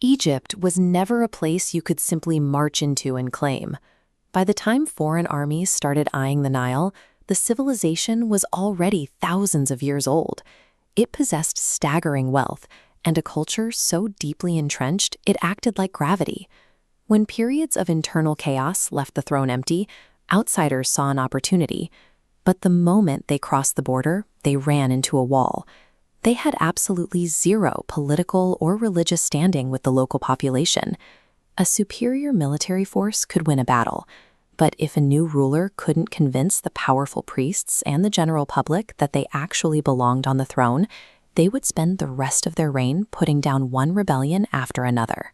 Egypt was never a place you could simply march into and claim. By the time foreign armies started eyeing the Nile, the civilization was already thousands of years old. It possessed staggering wealth and a culture so deeply entrenched it acted like gravity. When periods of internal chaos left the throne empty, outsiders saw an opportunity. But the moment they crossed the border, they ran into a wall. They had absolutely zero political or religious standing with the local population. A superior military force could win a battle, but if a new ruler couldn't convince the powerful priests and the general public that they actually belonged on the throne, they would spend the rest of their reign putting down one rebellion after another.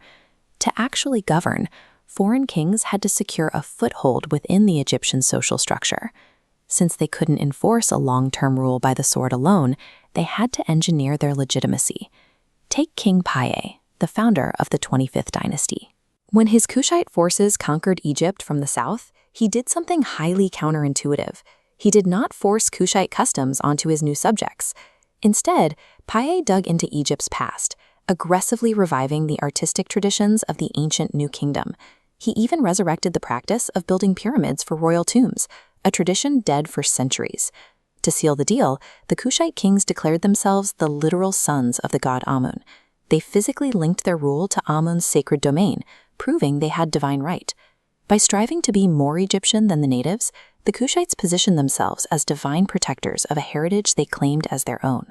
To actually govern, foreign kings had to secure a foothold within the Egyptian social structure. Since they couldn't enforce a long-term rule by the sword alone, they had to engineer their legitimacy. Take King Piye, the founder of the 25th dynasty. When his Kushite forces conquered Egypt from the south, he did something highly counterintuitive. He did not force Kushite customs onto his new subjects. Instead, Piye dug into Egypt's past, aggressively reviving the artistic traditions of the ancient New Kingdom. He even resurrected the practice of building pyramids for royal tombs, a tradition dead for centuries. To seal the deal, the Kushite kings declared themselves the literal sons of the god Amun. They physically linked their rule to Amun's sacred domain, proving they had divine right. By striving to be more Egyptian than the natives, the Kushites positioned themselves as divine protectors of a heritage they claimed as their own.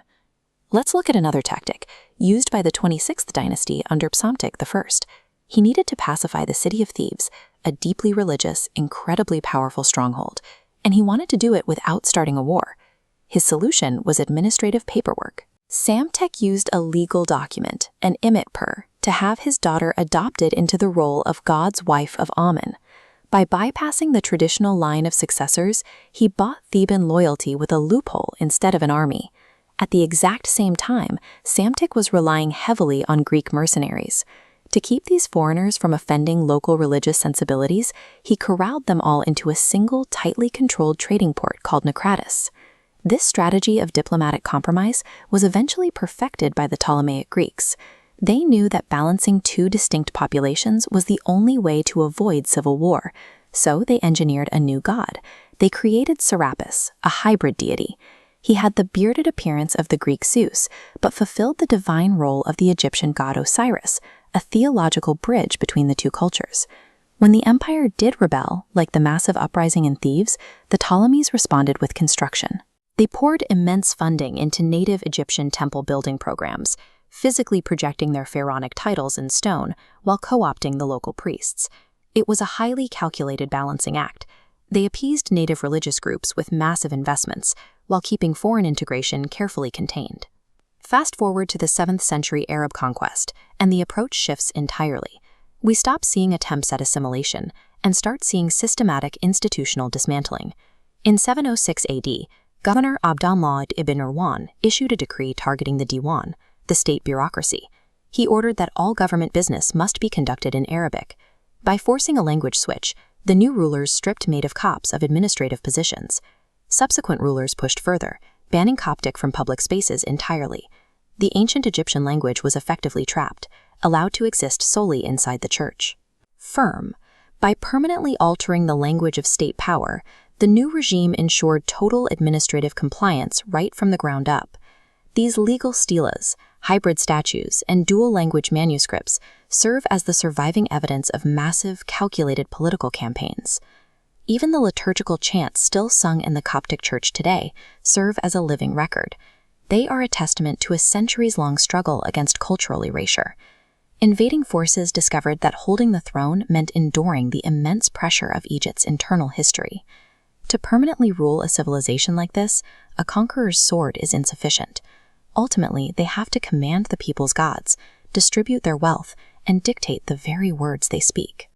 Let's look at another tactic, used by the 26th dynasty under Psamtik I. He needed to pacify the city of Thebes, a deeply religious, incredibly powerful stronghold, and he wanted to do it without starting a war. His solution was administrative paperwork. Psamtik used a legal document, an imitpur, to have his daughter adopted into the role of God's wife of Amun. By bypassing the traditional line of successors, he bought Theban loyalty with a loophole instead of an army. At the exact same time, Psamtik was relying heavily on Greek mercenaries. To keep these foreigners from offending local religious sensibilities, he corralled them all into a single, tightly controlled trading port called Naucratis. This strategy of diplomatic compromise was eventually perfected by the Ptolemaic Greeks. They knew that balancing two distinct populations was the only way to avoid civil war, so they engineered a new god. They created Serapis, a hybrid deity. He had the bearded appearance of the Greek Zeus, but fulfilled the divine role of the Egyptian god Osiris, a theological bridge between the two cultures. When the empire did rebel, like the massive uprising in Thebes, the Ptolemies responded with construction. They poured immense funding into native Egyptian temple building programs, physically projecting their pharaonic titles in stone while co-opting the local priests. It was a highly calculated balancing act. They appeased native religious groups with massive investments, while keeping foreign integration carefully contained. Fast forward to the 7th century Arab conquest, and the approach shifts entirely. We stop seeing attempts at assimilation and start seeing systematic institutional dismantling. In 706 AD, Governor Abd-al-Mahd ibn Irwan issued a decree targeting the Diwan, the state bureaucracy. He ordered that all government business must be conducted in Arabic. By forcing a language switch, the new rulers stripped native Copts of administrative positions. Subsequent rulers pushed further, banning Coptic from public spaces entirely. The ancient Egyptian language was effectively trapped, allowed to exist solely inside the church. Firm. By permanently altering the language of state power, the new regime ensured total administrative compliance right from the ground up. These legal stelas, hybrid statues, and dual-language manuscripts serve as the surviving evidence of massive, calculated political campaigns. Even the liturgical chants still sung in the Coptic Church today serve as a living record. They are a testament to a centuries-long struggle against cultural erasure. Invading forces discovered that holding the throne meant enduring the immense pressure of Egypt's internal history. To permanently rule a civilization like this, a conqueror's sword is insufficient. Ultimately, they have to command the people's gods, distribute their wealth, and dictate the very words they speak.